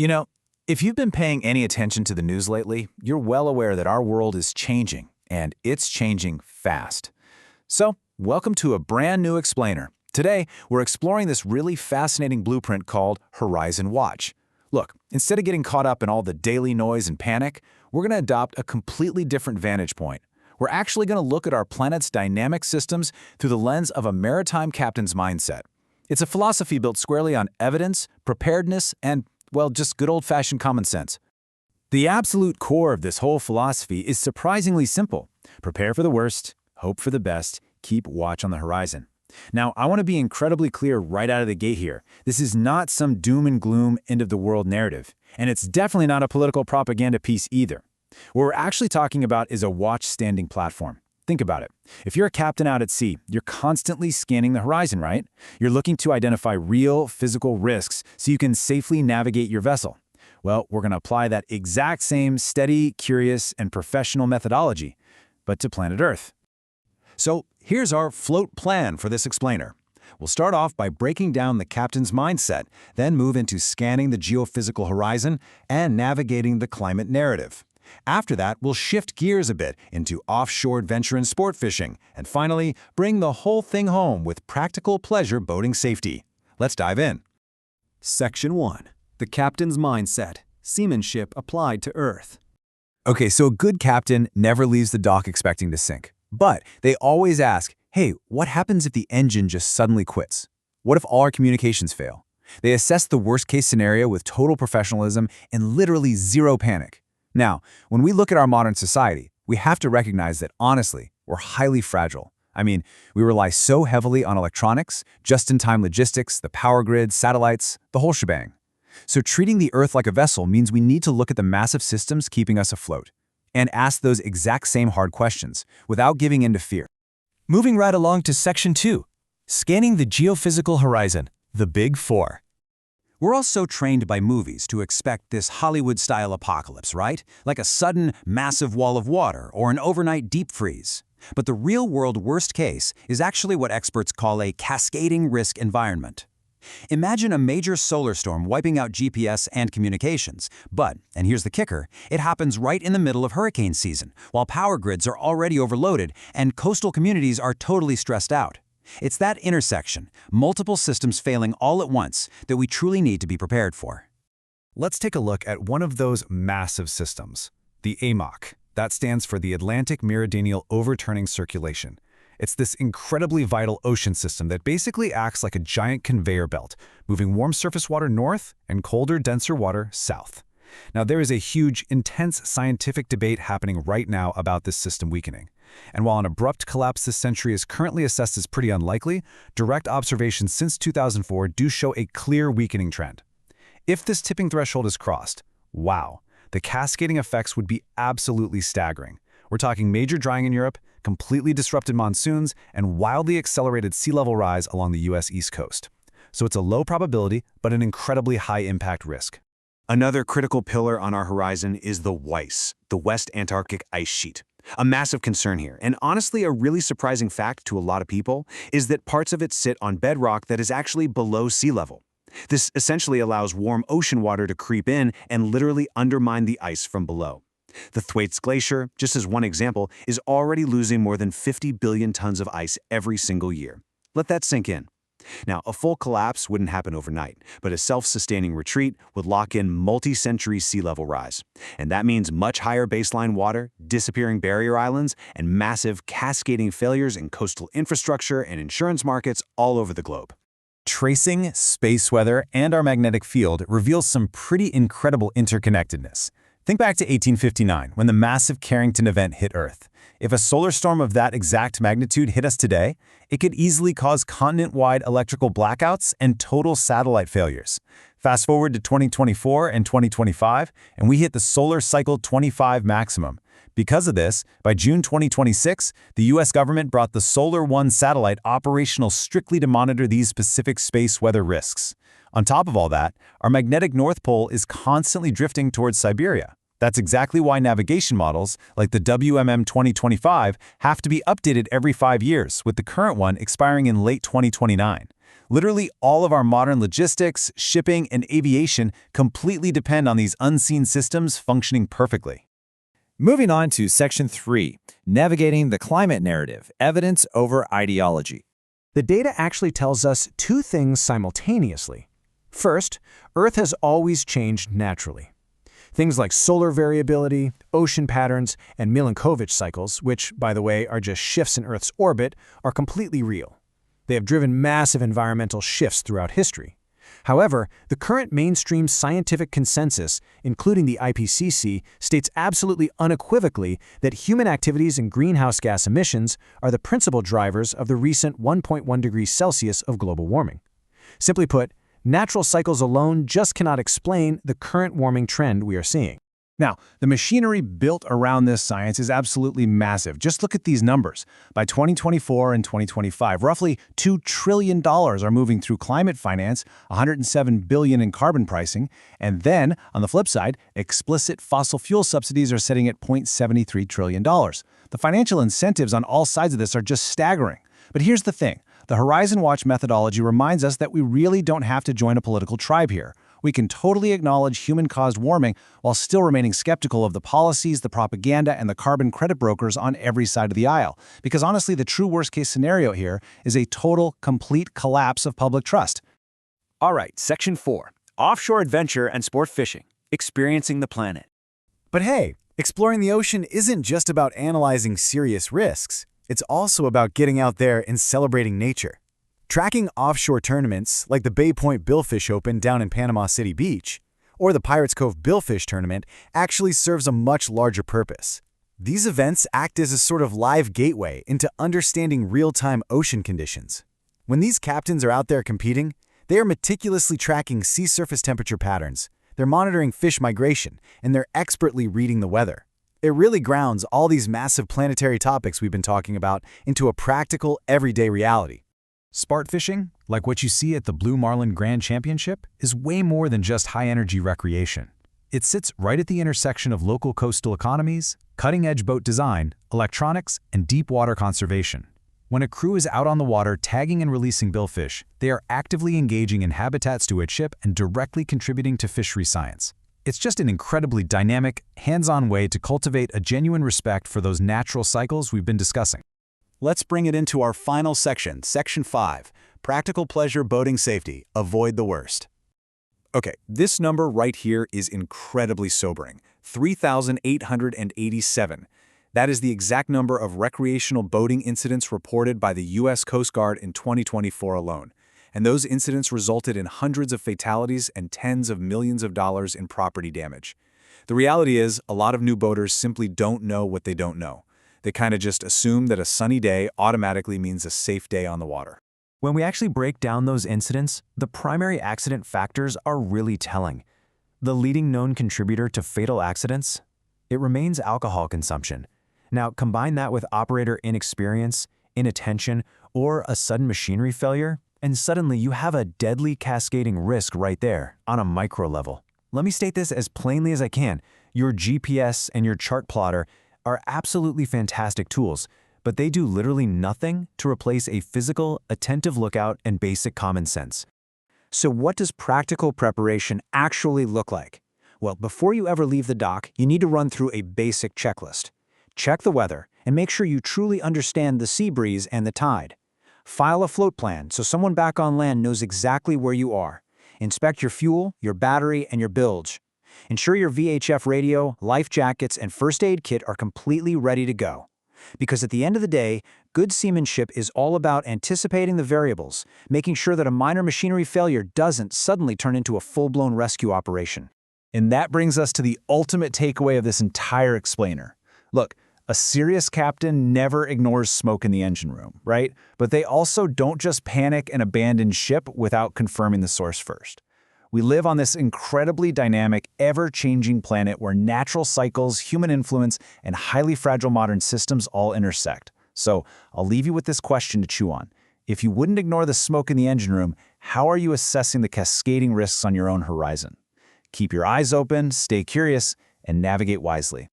You know, if you've been paying any attention to the news lately, you're well aware that our world is changing, and it's changing fast. So, welcome to a brand new explainer. Today, we're exploring this really fascinating blueprint called Horizon Watch. Look, instead of getting caught up in all the daily noise and panic, we're going to adopt a completely different vantage point. We're actually going to look at our planet's dynamic systems through the lens of a maritime captain's mindset. It's a philosophy built squarely on evidence, preparedness, and, well, just good old-fashioned common sense. The absolute core of this whole philosophy is surprisingly simple. Prepare for the worst, hope for the best, keep watch on the horizon. Now, I want to be incredibly clear right out of the gate here. This is not some doom and gloom end-of-the-world narrative, and it's definitely not a political propaganda piece either. What we're actually talking about is a watch-standing platform. Think about it. If you're a captain out at sea, you're constantly scanning the horizon, right? You're looking to identify real, physical risks so you can safely navigate your vessel. Well, we're going to apply that exact same steady, curious, and professional methodology, but to planet Earth. So here's our float plan for this explainer. We'll start off by breaking down the captain's mindset, then move into scanning the geophysical horizon and navigating the climate narrative. After that, we'll shift gears a bit into offshore adventure and sport fishing, and finally, bring the whole thing home with practical pleasure boating safety. Let's dive in. Section 1. The Captain's Mindset. Seamanship Applied to Earth. Okay, so a good captain never leaves the dock expecting to sink. But they always ask, hey, what happens if the engine just suddenly quits? What if all our communications fail? They assess the worst-case scenario with total professionalism and literally zero panic. Now, when we look at our modern society, we have to recognize that, honestly, we're highly fragile. I mean, we rely so heavily on electronics, just-in-time logistics, the power grid, satellites, the whole shebang. So treating the Earth like a vessel means we need to look at the massive systems keeping us afloat and ask those exact same hard questions without giving in to fear. Moving right along to Section 2. Scanning the Geophysical Horizon. The Big Four. We're all so trained by movies to expect this Hollywood-style apocalypse, right? Like a sudden, massive wall of water or an overnight deep freeze. But the real-world worst case is actually what experts call a cascading risk environment. Imagine a major solar storm wiping out GPS and communications, but, and here's the kicker, it happens right in the middle of hurricane season, while power grids are already overloaded and coastal communities are totally stressed out. It's that intersection, multiple systems failing all at once, that we truly need to be prepared for. Let's take a look at one of those massive systems, the AMOC. That stands for the Atlantic Meridional Overturning Circulation. It's this incredibly vital ocean system that basically acts like a giant conveyor belt, moving warm surface water north and colder, denser water south. Now, there is a huge, intense scientific debate happening right now about this system weakening. And while an abrupt collapse this century is currently assessed as pretty unlikely, direct observations since 2004 do show a clear weakening trend. If this tipping threshold is crossed, wow, the cascading effects would be absolutely staggering. We're talking major drying in Europe, completely disrupted monsoons, and wildly accelerated sea level rise along the U.S. East Coast. So it's a low probability, but an incredibly high impact risk. Another critical pillar on our horizon is the WICE, the West Antarctic Ice Sheet. A massive concern here, and honestly a really surprising fact to a lot of people, is that parts of it sit on bedrock that is actually below sea level. This essentially allows warm ocean water to creep in and literally undermine the ice from below. The Thwaites Glacier, just as one example, is already losing more than 50 billion tons of ice every single year. Let that sink in. Now, a full collapse wouldn't happen overnight, but a self-sustaining retreat would lock in multi-century sea level rise. And that means much higher baseline water, disappearing barrier islands, and massive cascading failures in coastal infrastructure and insurance markets all over the globe. Tracing, space weather, and our magnetic field reveals some pretty incredible interconnectedness. Think back to 1859, when the massive Carrington event hit Earth. If a solar storm of that exact magnitude hit us today, it could easily cause continent-wide electrical blackouts and total satellite failures. Fast forward to 2024 and 2025, and we hit the solar cycle 25 maximum. Because of this, by June 2026, the U.S. government brought the Solar One satellite operational strictly to monitor these specific space weather risks. On top of all that, our magnetic North Pole is constantly drifting towards Siberia. That's exactly why navigation models, like the WMM 2025, have to be updated every 5 years, with the current one expiring in late 2029. Literally all of our modern logistics, shipping, and aviation completely depend on these unseen systems functioning perfectly. Moving on to Section 3, Navigating the Climate Narrative, Evidence over Ideology. The data actually tells us two things simultaneously. First, Earth has always changed naturally. Things like solar variability, ocean patterns, and Milankovitch cycles, which, by the way, are just shifts in Earth's orbit, are completely real. They have driven massive environmental shifts throughout history. However, the current mainstream scientific consensus, including the IPCC, states absolutely unequivocally that human activities and greenhouse gas emissions are the principal drivers of the recent 1.1 degrees Celsius of global warming. Simply put, natural cycles alone just cannot explain the current warming trend we are seeing. Now, the machinery built around this science is absolutely massive. Just look at these numbers. By 2024 and 2025, roughly $2 trillion are moving through climate finance, $107 billion in carbon pricing, and then, on the flip side, explicit fossil fuel subsidies are sitting at $0.73 trillion. The financial incentives on all sides of this are just staggering. But here's the thing. The Horizon Watch methodology reminds us that we really don't have to join a political tribe here. We can totally acknowledge human-caused warming while still remaining skeptical of the policies, the propaganda, and the carbon credit brokers on every side of the aisle. Because honestly, the true worst-case scenario here is a total, complete collapse of public trust. All right, Section 4, Offshore Adventure and Sport Fishing, Experiencing the Planet. But hey, exploring the ocean isn't just about analyzing serious risks. It's also about getting out there and celebrating nature. Tracking offshore tournaments like the Bay Point Billfish Open down in Panama City Beach or the Pirates Cove Billfish Tournament actually serves a much larger purpose. These events act as a sort of live gateway into understanding real-time ocean conditions. When these captains are out there competing, they are meticulously tracking sea surface temperature patterns, they're monitoring fish migration, and they're expertly reading the weather. It really grounds all these massive planetary topics we've been talking about into a practical, everyday reality. Sport fishing, like what you see at the Blue Marlin Grand Championship, is way more than just high-energy recreation. It sits right at the intersection of local coastal economies, cutting-edge boat design, electronics, and deep water conservation. When a crew is out on the water tagging and releasing billfish, they are actively engaging in habitat stewardship and directly contributing to fishery science. It's just an incredibly dynamic, hands-on way to cultivate a genuine respect for those natural cycles we've been discussing. Let's bring it into our final section, Section 5, Practical Pleasure Boating Safety, Avoid the Worst. Okay, this number right here is incredibly sobering, 3,887. That is the exact number of recreational boating incidents reported by the U.S. Coast Guard in 2024 alone. And those incidents resulted in hundreds of fatalities and tens of millions of dollars in property damage. The reality is, a lot of new boaters simply don't know what they don't know. They kind of just assume that a sunny day automatically means a safe day on the water. When we actually break down those incidents, the primary accident factors are really telling. The leading known contributor to fatal accidents? It remains alcohol consumption. Now, combine that with operator inexperience, inattention, or a sudden machinery failure, and suddenly you have a deadly cascading risk right there on a micro level. Let me state this as plainly as I can. Your GPS and your chart plotter are absolutely fantastic tools, but they do literally nothing to replace a physical, attentive lookout and basic common sense. So what does practical preparation actually look like? Well, before you ever leave the dock, you need to run through a basic checklist. Check the weather and make sure you truly understand the sea breeze and the tide. File a float plan so someone back on land knows exactly where you are. Inspect your fuel, your battery, and your bilge. Ensure your VHF radio, life jackets, and first aid kit are completely ready to go. Because at the end of the day, good seamanship is all about anticipating the variables, making sure that a minor machinery failure doesn't suddenly turn into a full-blown rescue operation. And that brings us to the ultimate takeaway of this entire explainer. Look, a serious captain never ignores smoke in the engine room, right? But they also don't just panic and abandon ship without confirming the source first. We live on this incredibly dynamic, ever-changing planet where natural cycles, human influence, and highly fragile modern systems all intersect. So I'll leave you with this question to chew on. If you wouldn't ignore the smoke in the engine room, how are you assessing the cascading risks on your own horizon? Keep your eyes open, stay curious, and navigate wisely.